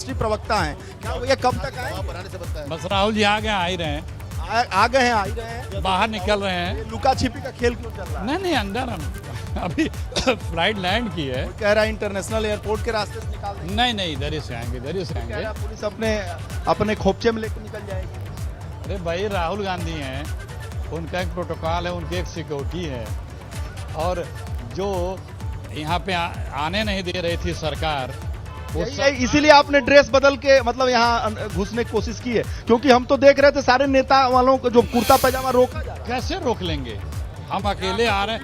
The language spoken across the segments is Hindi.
राष्ट्रीय प्रवक्ता हैं, क्या ये कब तक आए? बस राहुल जी आ गए, आ ही रहे हैं, आ गए हैं, आ ही रहे हैं, बाहर निकल रहे हैं। लुका छिपी का खेल क्यों चल रहा है? नहीं नहीं, अंदर हम अभी फ्लाइट लैंड की है। कह रहा है इंटरनेशनल एयरपोर्ट के रास्ते से निकाल देंगे। नहीं नहीं, इधर ही से आएंगे, इधर ही से कह रहा आएंगे। है पुलिस अपने खोपचे में लेकर निकल जाएगी। अरे भाई, राहुल गांधी हैं, उनका एक प्रोटोकॉल है, उनकी एक सिक्योरिटी है, और जो यहाँ पे आने नहीं दे रही थी सरकार, वो इसीलिए आपने ड्रेस बदल के मतलब यहाँ घुसने की कोशिश की है, क्योंकि हम तो देख रहे थे सारे नेता वालों को जो कुर्ता पैजामा रोका जा रहा कैसे रोक लेंगे? हम अकेले आ रहे हैं,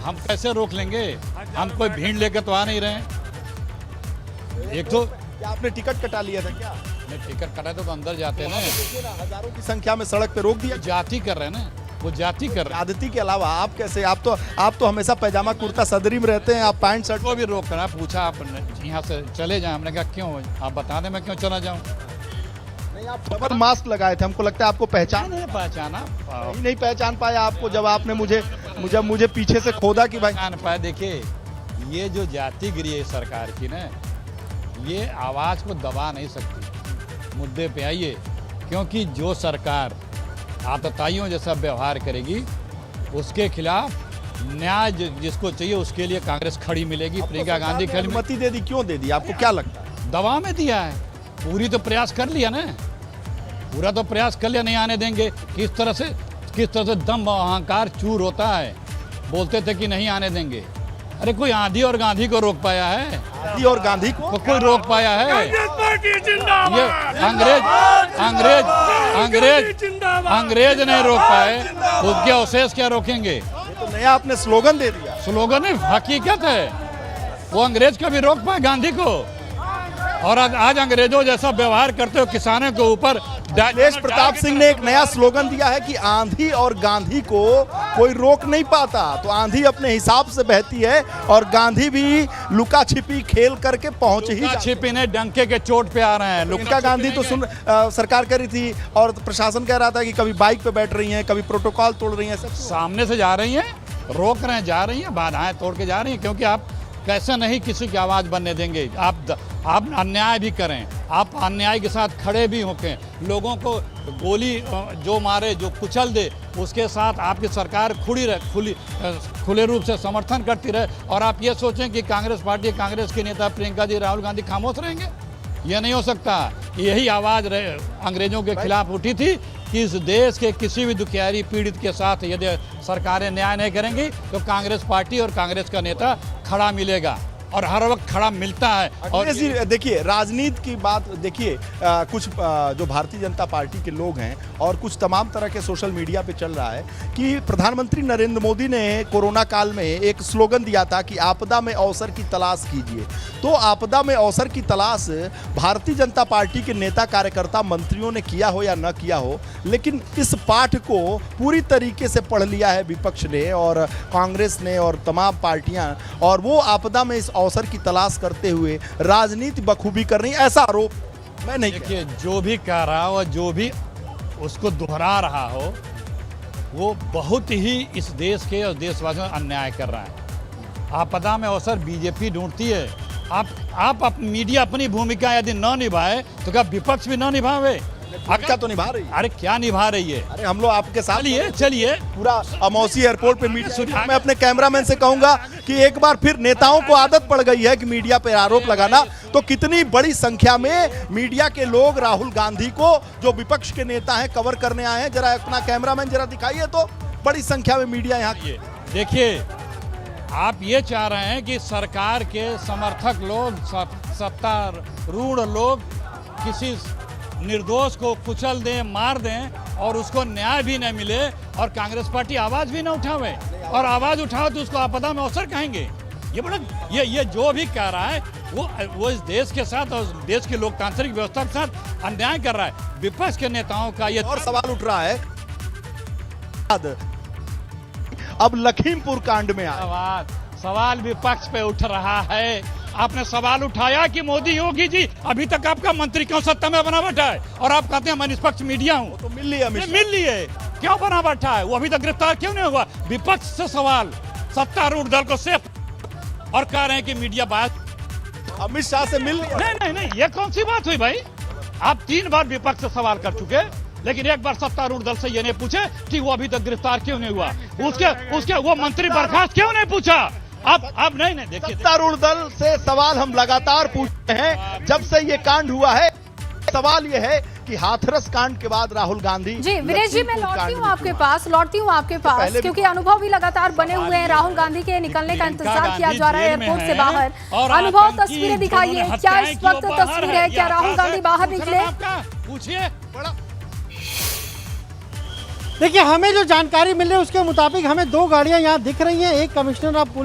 हम कैसे रोक लेंगे? हम कोई भीड़ लेकर तो आ नहीं रहे हैं। एक तो है। क्या आपने टिकट कटा लिया था क्या? टिकट कटाए तो अंदर जाते हैं ना, देखिए ना, हजारों की संख्या में सड़क पे रोक दिया। जाति कर रहे हैं ना, वो जाति कर रहे हैं। आदती के अलावा आप कैसे, आप तो हमेशा पैजामा कुर्ता सदरी में रहते हैं, आप पैंट शर्ट को भी रोक कर पूछा, आप यहाँ से चले जाएं? हमने कहा क्यों? आप बता दें, मैं क्यों चला जाऊँ? नहीं, आप डबल मास्क लगाए थे, हमको लगता है आपको पहचान नहीं पहचाना, नहीं पहचान पाया आपको, जब आपने मुझे पीछे से खोदा कि भाई पहचान पाया। देखिए, ये जो जातिगिरी है सरकार की ना, ये आवाज़ को दबा नहीं सकती। मुद्दे पे आइए, क्योंकि जो सरकार आतताइयों जैसा व्यवहार करेगी, उसके खिलाफ न्याय जिसको चाहिए उसके लिए कांग्रेस खड़ी मिलेगी। प्रियंका गांधी खड़ी अनुमति दे दी, क्यों दे दी? आपको क्या लगता है? दबाव में दिया है, पूरी तो प्रयास कर लिया ना, पूरा तो प्रयास कर लिया, नहीं आने देंगे। किस तरह से दम अहंकार चूर होता है। बोलते थे कि नहीं आने देंगे, अरे कोई आंधी और गांधी को रोक पाया है? आंधी और गांधी को कोई रोक पाया है? ये अंग्रेज नहीं रोक पाए, उसके अवशेष क्या रोकेंगे? ये तो नया आपने स्लोगन दे दिया। स्लोगन नहीं, हकीकत है। वो अंग्रेज कभी रोक पाए गांधी को? और आज अंग्रेजों जैसा व्यवहार करते हो किसानों के ऊपर। अखिलेश प्रताप सिंह ने एक नया स्लोगन दिया है कि आंधी और गांधी को कोई रोक नहीं पाता। तो आंधी अपने हिसाब से बहती है और गांधी भी लुका छिपी खेल करके पहुंच ही जाते हैं। छिपी ने डंके के चोट पे आ रहे हैं। प्रियंका गांधी तो सरकार करी थी और प्रशासन कह रहा था कि कभी बाइक पे बैठ रही हैं, कभी प्रोटोकॉल तोड़ रही हैं। सब सामने से जा रही हैं, रोक रहे हैं, जा रही हैं, बाधाएं तोड़ के जा रही हैं, क्योंकि आप कैसे नहीं किसी की आवाज़ बनने देंगे। आप अन्याय भी करें, आप अन्याय के साथ खड़े भी होके लोगों को गोली जो मारे, जो कुचल दे, उसके साथ आपकी सरकार खुले रूप से समर्थन करती रहे, और आप ये सोचें कि कांग्रेस पार्टी, कांग्रेस के नेता प्रियंका जी, राहुल गांधी खामोश रहेंगे? ये नहीं हो सकता। यही आवाज़ अंग्रेजों के खिलाफ उठी थी कि इस देश के किसी भी दुखियारी पीड़ित के साथ यदि सरकारें न्याय नहीं करेंगी तो कांग्रेस पार्टी और कांग्रेस का नेता खड़ा मिलेगा, और हर वक्त खड़ा मिलता है। और देखिए, राजनीति की बात देखिए, कुछ जो भारतीय जनता पार्टी के लोग हैं और कुछ तमाम तरह के सोशल मीडिया पे चल रहा है कि प्रधानमंत्री नरेंद्र मोदी ने कोरोना काल में एक स्लोगन दिया था कि आपदा में अवसर की तलाश कीजिए। तो आपदा में अवसर की तलाश भारतीय जनता पार्टी के नेता, कार्यकर्ता, मंत्रियों ने किया हो या न किया हो, लेकिन इस पाठ को पूरी तरीके से पढ़ लिया है विपक्ष ने और कांग्रेस ने और तमाम पार्टियां, और वो आपदा में इस अवसर की तलाश करते हुए राजनीति बखूबी कर रही, ऐसा आरोप मैं नहीं। देखिए, जो भी कह रहा हो, जो भी उसको दोहरा रहा हो, वो बहुत ही इस देश के और देशवासियों में अन्याय कर रहा है। आपदा में अवसर बीजेपी ढूंढती है। आप मीडिया अपनी भूमिका यदि न निभाए तो क्या विपक्ष भी न निभावे? भूमिका तो निभा रही है। अरे क्या निभा रही है? अरे हम लोग आपके साथ। चलिए पूरा अमौसी एयरपोर्ट पे मीडिया, मैं अपने कैमरामैन से कहूंगा कि एक बार फिर नेताओं को आदत पड़ गई है कि मीडिया पे आरोप लगाना। तो कितनी बड़ी संख्या में मीडिया के लोग राहुल गांधी को, जो विपक्ष के नेता हैं, कवर करने आए हैं। जरा अपना कैमरामैन जरा दिखाइए, तो बड़ी संख्या में मीडिया यहाँ की। देखिए, आप ये चाह रहे हैं कि सरकार के समर्थक लोग, सत्तारूढ़ लोग किसी निर्दोष को कुचल दें, मार दें, और उसको न्याय भी न मिले, और कांग्रेस पार्टी आवाज़ भी न उठावे, और आवाज़ उठाओ तो उसको आपदा में अवसर कहेंगे। ये बड़ा ये जो भी कह रहा है वो इस देश के साथ और देश की लोकतांत्रिक व्यवस्था के साथ अन्याय कर रहा है। विपक्ष के नेताओं का ये और सवाल उठ रहा है अब लखीमपुर कांड में सवाल विपक्ष पे उठ रहा है। आपने सवाल उठाया कि मोदी, योगी जी, अभी तक आपका मंत्री क्यों सत्ता में बना बैठा है? और आप कहते हैं मैं निष्पक्ष मीडिया हूँ। तो मिल ली है, क्यों बना बैठा है? वो अभी तक गिरफ्तार क्यों नहीं हुआ? विपक्ष से सवाल, सत्तारूढ़ दल को सेफ, और कह रहे हैं कि मीडिया बात अमित शाह से मिल लिया? नहीं, ये कौन सी बात हुई भाई? आप 3 बार विपक्ष से सवाल कर चुके, लेकिन एक बार सत्तारूढ़ दल से ये नहीं पूछे कि वो अभी तक गिरफ्तार क्यों नहीं हुआ, उसके वो मंत्री बर्खास्त क्यों नहीं पूछा? अब नहीं देखिए, सत्तारूढ़ दल से सवाल हम लगातार पूछते हैं जब से ये कांड हुआ है। सवाल ये है कि हाथरस कांड के बाद राहुल गांधी, जी विनेश जी, मैं लौटती हूँ आपके पास क्योंकि अनुभव भी लगातार बने हुए हैं। राहुल गांधी के निकलने का इंतजार किया जा रहा है एयरपोर्ट से बाहर। अनुभव, तस्वीरें दिखाइए, क्या इस वक्त तस्वीर है? क्या राहुल गांधी बाहर निकले? पूछिए। देखिए, हमें जो जानकारी मिल रही है उसके मुताबिक हमें 2 गाड़ियां यहाँ दिख रही हैं। एक कमिश्नर ऑफ पुलिस